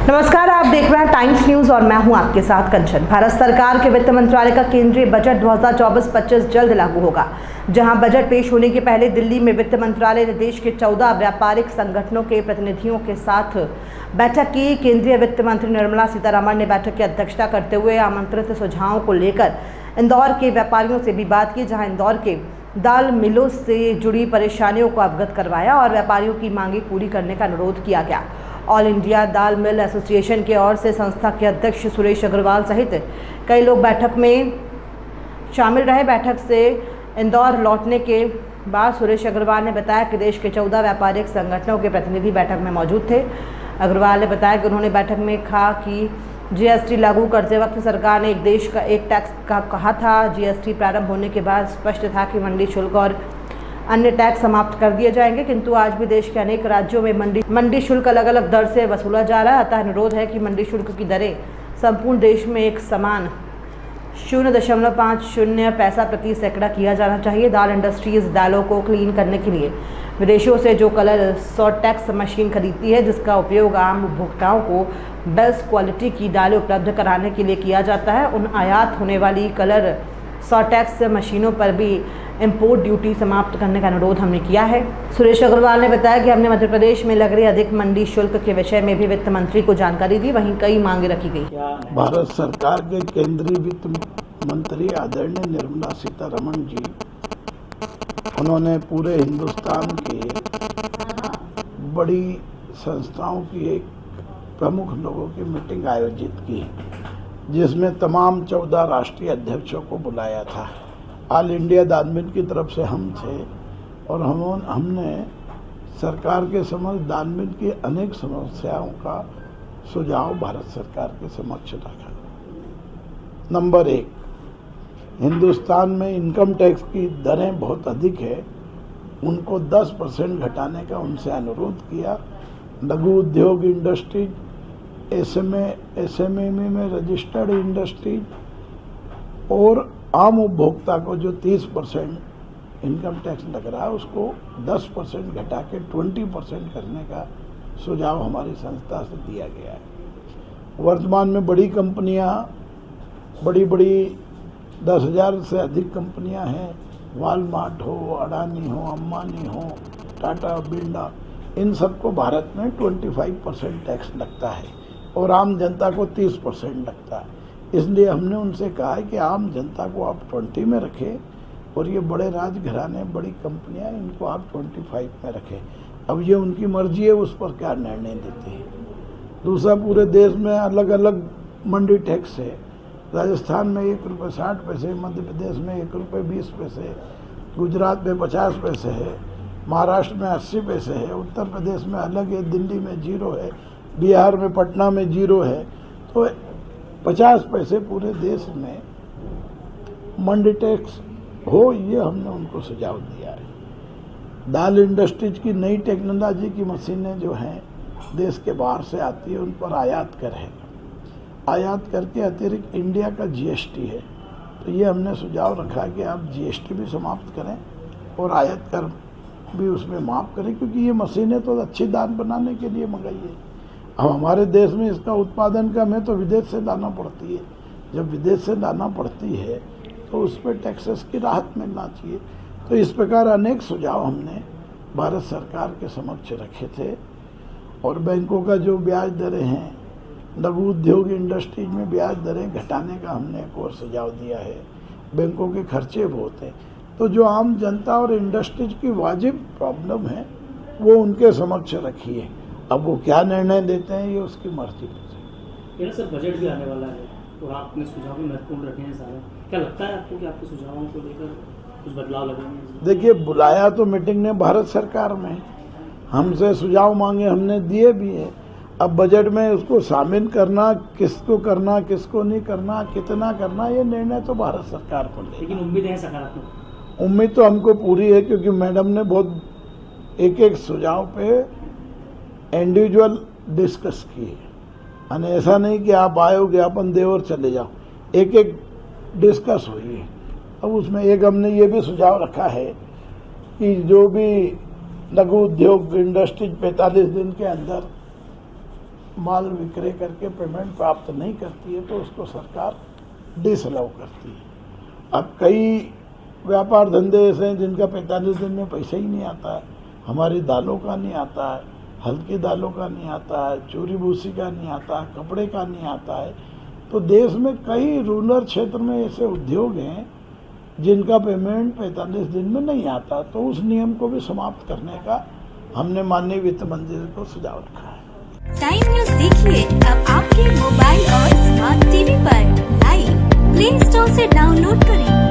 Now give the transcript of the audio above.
नमस्कार, आप देख रहे हैं टाइम्स न्यूज और मैं हूं आपके साथ कंचन। भारत सरकार के वित्त मंत्रालय का केंद्रीय बजट 2024-25 जल्द लागू होगा। जहां बजट पेश होने के पहले दिल्ली में वित्त मंत्रालय ने देश के 14 व्यापारिक संगठनों के प्रतिनिधियों के साथ बैठक की। केंद्रीय वित्त मंत्री निर्मला सीतारमण ने बैठक की अध्यक्षता करते हुए आमंत्रित सुझावों को लेकर इंदौर के व्यापारियों से भी बात की, जहाँ इंदौर के दाल मिलों से जुड़ी परेशानियों को अवगत करवाया और व्यापारियों की मांगे पूरी करने का अनुरोध किया गया। ऑल इंडिया दाल मिल एसोसिएशन की ओर से संस्था के अध्यक्ष सुरेश अग्रवाल सहित कई लोग बैठक में शामिल रहे। बैठक से इंदौर लौटने के बाद सुरेश अग्रवाल ने बताया कि देश के 14 व्यापारिक संगठनों के प्रतिनिधि बैठक में मौजूद थे। अग्रवाल ने बताया कि उन्होंने बैठक में कहा कि जीएसटी लागू करते वक्त सरकार ने एक देश का एक टैक्स का कहा था। जीएसटी प्रारंभ होने के बाद स्पष्ट था कि मंडी शुल्क और अन्य टैक्स समाप्त कर दिए जाएंगे, किंतु आज भी देश के अनेक राज्यों में मंडी शुल्क अलग अलग दर से वसूला जा रहा है। अतः अनुरोध है कि मंडी शुल्क की दरें संपूर्ण देश में एक समान 0.50 पैसा प्रति सैकड़ा किया जाना चाहिए। दाल इंडस्ट्रीज दालों को क्लीन करने के लिए विदेशों से जो कलर सॉर्टेक्स मशीन खरीदती है, जिसका उपयोग आम उपभोक्ताओं को बेस्ट क्वालिटी की दालें उपलब्ध कराने के लिए किया जाता है, उन आयात होने वाली कलर सॉर्टेक्स मशीनों पर भी इंपोर्ट ड्यूटी समाप्त करने का अनुरोध हमने किया है। सुरेश अग्रवाल ने बताया कि हमने मध्य प्रदेश में लग रही अधिक मंडी शुल्क के विषय में भी वित्त मंत्री को जानकारी दी, वहीं कई मांगे रखी गई। भारत सरकार के केंद्रीय वित्त मंत्री आदरणीय निर्मला सीतारमण जी, उन्होंने पूरे हिंदुस्तान के बड़ी संस्थाओं की एक प्रमुख लोगों की मीटिंग आयोजित की, जिसमें तमाम 14 राष्ट्रीय अध्यक्षों को बुलाया था। ऑल इंडिया दाल मिल की तरफ से हम थे और हमने सरकार के समक्ष दाल मिल की अनेक समस्याओं का सुझाव भारत सरकार के समक्ष रखा। नंबर 1, हिंदुस्तान में इनकम टैक्स की दरें बहुत अधिक है, उनको 10% घटाने का उनसे अनुरोध किया। लघु उद्योग इंडस्ट्रीज, एसएमई में रजिस्टर्ड इंडस्ट्रीज और आम उपभोक्ता को जो 30% इनकम टैक्स लग रहा है, उसको 10% घटा के 20% करने का सुझाव हमारी संस्था से दिया गया है। वर्तमान में बड़ी कंपनियां, बड़ी 10,000 से अधिक कंपनियां हैं, वॉलमार्ट हो, अडानी हो, अंबानी हो, टाटा, बिरला, इन सबको भारत में 25% टैक्स लगता है और आम जनता को 30% लगता है। इसलिए हमने उनसे कहा है कि आम जनता को आप 20 में रखें और ये बड़े राजघराने, बड़ी कंपनियां, इनको आप 25 में रखें। अब ये उनकी मर्जी है, उस पर क्या निर्णय देते हैं। दूसरा, पूरे देश में अलग अलग मंडी टैक्स है। राजस्थान में ₹1.60, मध्य प्रदेश में ₹1.20, गुजरात में 50 पैसे है, महाराष्ट्र में 80 पैसे है, उत्तर प्रदेश में अलग है, दिल्ली में 0 है, बिहार में पटना में 0 है। तो 50 पैसे पूरे देश में मंडी टैक्स हो, ये हमने उनको सुझाव दिया है। दाल इंडस्ट्रीज की नई टेक्नोलॉजी की मशीनें जो हैं देश के बाहर से आती है, उन पर आयात कर है। आयात करके अतिरिक्त इंडिया का जीएसटी है, तो ये हमने सुझाव रखा कि आप जीएसटी भी समाप्त करें और आयात कर भी उसमें माफ़ करें, क्योंकि ये मशीनें तो अच्छी दाल बनाने के लिए मंगाई है। अब हमारे देश में इसका उत्पादन कम है तो विदेश से लाना पड़ती है। जब विदेश से लाना पड़ती है तो उस पर टैक्सेस की राहत मिलना चाहिए। तो इस प्रकार अनेक सुझाव हमने भारत सरकार के समक्ष रखे थे। और बैंकों का जो ब्याज दरें हैं, लघु उद्योग इंडस्ट्रीज में ब्याज दरें घटाने का हमने एक और सुझाव दिया है। बैंकों के खर्चे बहुत हैं, तो जो आम जनता और इंडस्ट्रीज की वाजिब प्रॉब्लम है वो उनके समक्ष रखी है। अब वो क्या निर्णय देते हैं ये उसकी मर्जी है। सर, बजट भी आने वाला है और आपने सुझाव भी महत्वपूर्ण रखे हैं सारे। क्या लगता है आपको कि आपके सुझावों को लेकर कुछ बदलाव लगेंगे? देखिए, बुलाया तो मीटिंग ने भारत सरकार में, हमसे सुझाव मांगे, हमने दिए भी है। अब बजट में उसको शामिल करना, किसको करना, किसको नहीं करना, कितना करना, ये निर्णय तो भारत सरकार को लेगी। लेकिन उम्मीद है सकारात्मक? उम्मीद तो हमको पूरी है, क्योंकि मैडम ने बहुत एक सुझाव पे इंडिविजुअल डिस्कस की है। यानी ऐसा नहीं कि आप आए हो ज्ञापन दे और चले जाओ, एक डिस्कस हुई है। अब उसमें एक हमने ये भी सुझाव रखा है कि जो भी लघु उद्योग इंडस्ट्रीज 45 दिन के अंदर माल विक्रय करके पेमेंट प्राप्त नहीं करती है तो उसको सरकार डिसअलाउ करती है। अब कई व्यापार धंधे ऐसे हैं जिनका 45 दिन में पैसा ही नहीं आता है। हमारी दालों का नहीं आता है, हल्की दालों का नहीं आता है, चूरी भूसी का नहीं आता है, कपड़े का नहीं आता है। तो देश में कई रूरल क्षेत्र में ऐसे उद्योग हैं जिनका पेमेंट 45 दिन में नहीं आता, तो उस नियम को भी समाप्त करने का हमने माननीय वित्त मंत्री को सुझाव रखा है। टाइम न्यूज देखिए अब आपके मोबाइल और स्मार्ट टीवी पर लाइव प्ले स्टोर से डाउनलोड करें।